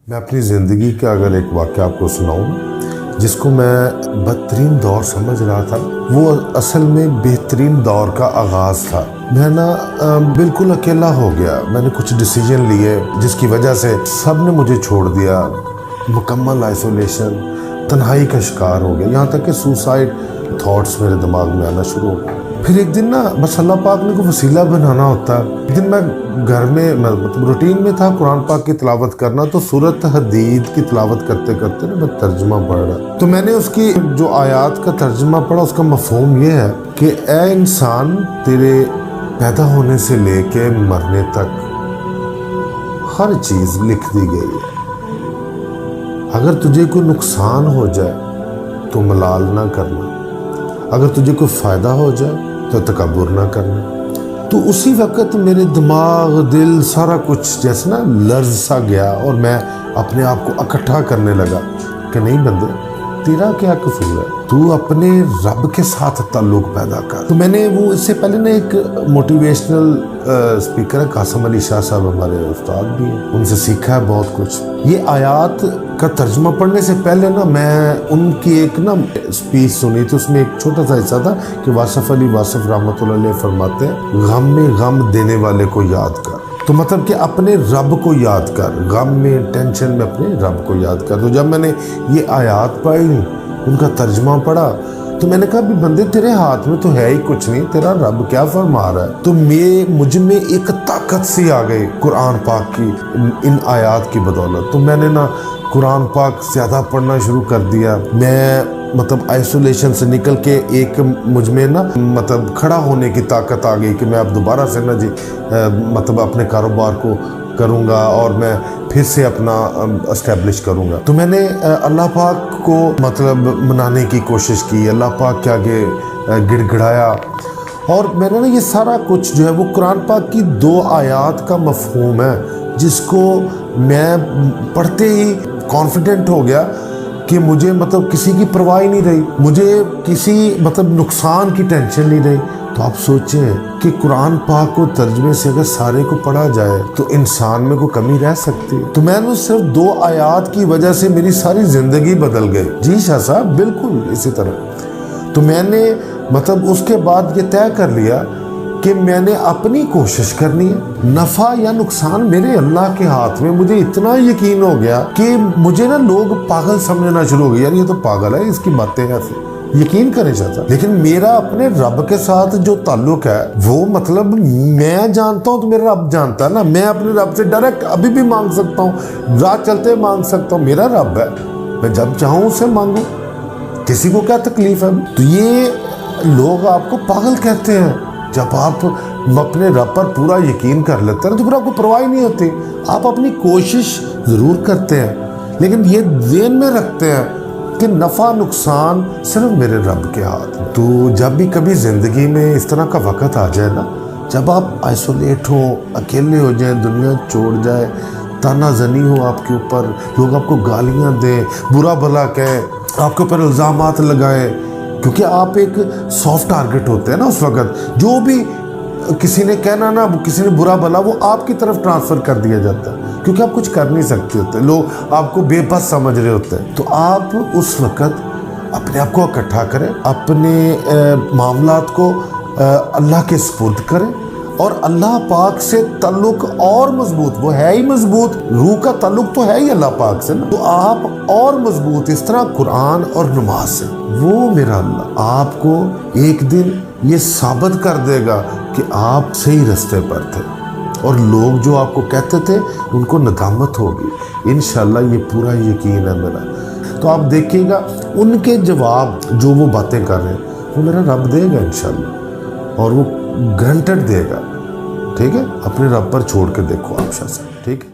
میں اپنی زندگی کا اگر ایک واقعہ آپ کو سناؤں جس کو میں بدترین دور سمجھ رہا تھا، وہ اصل میں بہترین دور کا آغاز تھا۔ میں بالکل اکیلا ہو گیا۔ میں نے کچھ ڈیسیجن لیے جس کی وجہ سے سب نے مجھے چھوڑ دیا۔ مکمل آئسولیشن، تنہائی کا شکار ہو گیا، یہاں تک کہ سوسائڈ تھاٹس میرے دماغ میں آنا شروع ہو گئے۔ پھر ایک دن بس اللہ پاک نے کوئی وسیلہ بنانا ہوتا ہے۔ ایک دن میں گھر میں مطلب روٹین میں تھا قرآن پاک کی تلاوت کرنا، تو سورۃ حدید کی تلاوت کرتے کرتے میں ترجمہ پڑھ رہا، تو میں نے اس کی جو آیات کا ترجمہ پڑھا، اس کا مفہوم یہ ہے کہ اے انسان، تیرے پیدا ہونے سے لے کے مرنے تک ہر چیز لکھ دی گئی ہے۔ اگر تجھے کوئی نقصان ہو جائے تو ملال نہ کرنا، اگر تجھے کوئی فائدہ ہو جائے تو تکبر نہ کرنا۔ تو اسی وقت میرے دماغ، دل، سارا کچھ جیسے لرز سا گیا، اور میں اپنے آپ کو اکٹھا کرنے لگا کہ نہیں بندے، تیرا کیا قصور ہے، تو اپنے رب کے ساتھ تعلق پیدا کر۔ تو میں نے وہ اس سے پہلے ایک موٹیویشنل اسپیکر ہے قاسم علی شاہ صاحب، ہمارے استاد بھی ہیں، ان سے سیکھا ہے بہت کچھ۔ یہ آیات کا ترجمہ پڑھنے سے پہلے میں ان کی ایک اسپیچ سنی تھی، اس میں ایک چھوٹا سا حصہ تھا کہ واصف علی واصف رحمۃ اللہ علیہ فرماتے ہیں، غم میں غم دینے والے کو یاد کر۔ تو مطلب کہ اپنے رب کو یاد کر، غم میں، ٹینشن میں اپنے رب کو یاد کر۔ تو جب میں نے یہ آیات پڑھی، ان کا ترجمہ پڑھا، تو میں نے کہا بھی بندے، تیرے ہاتھ میں تو ہے ہی کچھ نہیں، تیرا رب کیا فرما رہا ہے۔ تو مجھ میں ایک طاقت سی آ گئی قرآن پاک کی ان آیات کی بدولت۔ تو میں نے قرآن پاک زیادہ پڑھنا شروع کر دیا۔ میں آئسولیشن سے نکل کے ایک مجھ میں کھڑا ہونے کی طاقت آ گئی کہ میں اب دوبارہ سے اپنے کاروبار کو کروں گا، اور میں پھر سے اپنا اسٹیبلش کروں گا۔ تو میں نے اللہ پاک کو منانے کی کوشش کی، اللہ پاک کے آگے گڑ گڑایا، اور میں نے یہ سارا کچھ جو ہے وہ قرآن پاک کی 2 آیات کا مفہوم ہے، جس کو میں پڑھتے ہی کانفیڈنٹ ہو گیا کہ مجھے کسی کی پرواہ نہیں رہی، مجھے کسی نقصان کی ٹینشن نہیں رہی۔ تو آپ سوچیں کہ قرآن پاک کو ترجمے سے اگر سارے کو پڑھا جائے تو انسان میں کوئی کمی رہ سکتی ہے؟ تو میں نے صرف 2 آیات کی وجہ سے میری ساری زندگی بدل گئی۔ جی شاہ صاحب، بالکل اسی طرح۔ تو میں نے اس کے بعد یہ طے کر لیا کہ میں نے اپنی کوشش کرنی ہے، نفع یا نقصان میرے اللہ کے ہاتھ میں۔ مجھے اتنا یقین ہو گیا کہ مجھے لوگ پاگل سمجھنا شروع ہو گیا، یار یہ تو پاگل ہے، اس کی باتیں ایسی، یقین کریں چاہتا۔ لیکن میرا اپنے رب کے ساتھ جو تعلق ہے وہ میں جانتا ہوں تو میرا رب جانتا ہے نا۔ میں اپنے رب سے ڈائریکٹ ابھی بھی مانگ سکتا ہوں، راہ چلتے مانگ سکتا ہوں، میرا رب ہے، میں جب چاہوں اس سے مانگوں، کسی کو کیا تکلیف ہے۔ تو یہ لوگ آپ کو پاگل کہتے ہیں جب آپ اپنے رب پر پورا یقین کر لیتے ہیں، تو پھر آپ کو پرواہ نہیں ہوتی، آپ اپنی کوشش ضرور کرتے ہیں، لیکن یہ ذہن میں رکھتے ہیں کہ نفع نقصان صرف میرے رب کے ہاتھ میں۔ تو جب بھی کبھی زندگی میں اس طرح کا وقت آ جائے جب آپ آئسولیٹ ہوں، اکیلے ہو جائیں، دنیا چھوڑ جائے، تانا زنی ہو آپ کے اوپر، لوگ آپ کو گالیاں دیں، برا بھلا کہیں، آپ کے اوپر الزامات لگائیں، کیونکہ آپ ایک سافٹ ٹارگٹ ہوتے ہیں اس وقت، جو بھی کسی نے کہنا کسی نے برا بھلا، وہ آپ کی طرف ٹرانسفر کر دیا جاتا ہے، کیونکہ آپ کچھ کر نہیں سکتے ہوتے، لوگ آپ کو بے بس سمجھ رہے ہوتے ہیں۔ تو آپ اس وقت اپنے آپ کو اکٹھا کریں، اپنے معاملات کو اللہ کے سپرد کریں، اور اللہ پاک سے تعلق اور مضبوط، وہ ہے ہی مضبوط، روح کا تعلق تو ہے ہی اللہ پاک سے تو آپ اور مضبوط اس طرح قرآن اور نماز سے۔ وہ میرا اللہ آپ کو ایک دن یہ ثابت کر دے گا کہ آپ صحیح رستے پر تھے، اور لوگ جو آپ کو کہتے تھے ان کو ندامت ہوگی، انشاءاللہ یہ پورا یقین ہے میرا۔ تو آپ دیکھیے گا ان کے جواب جو وہ باتیں کر رہے ہیں وہ میرا رب دے گا انشاءاللہ، اور وہ گرانٹڈ دے گا۔ ٹھیک ہے، اپنے رب پر چھوڑ کے دیکھو آپ شاہ صاحب، ٹھیک ہے۔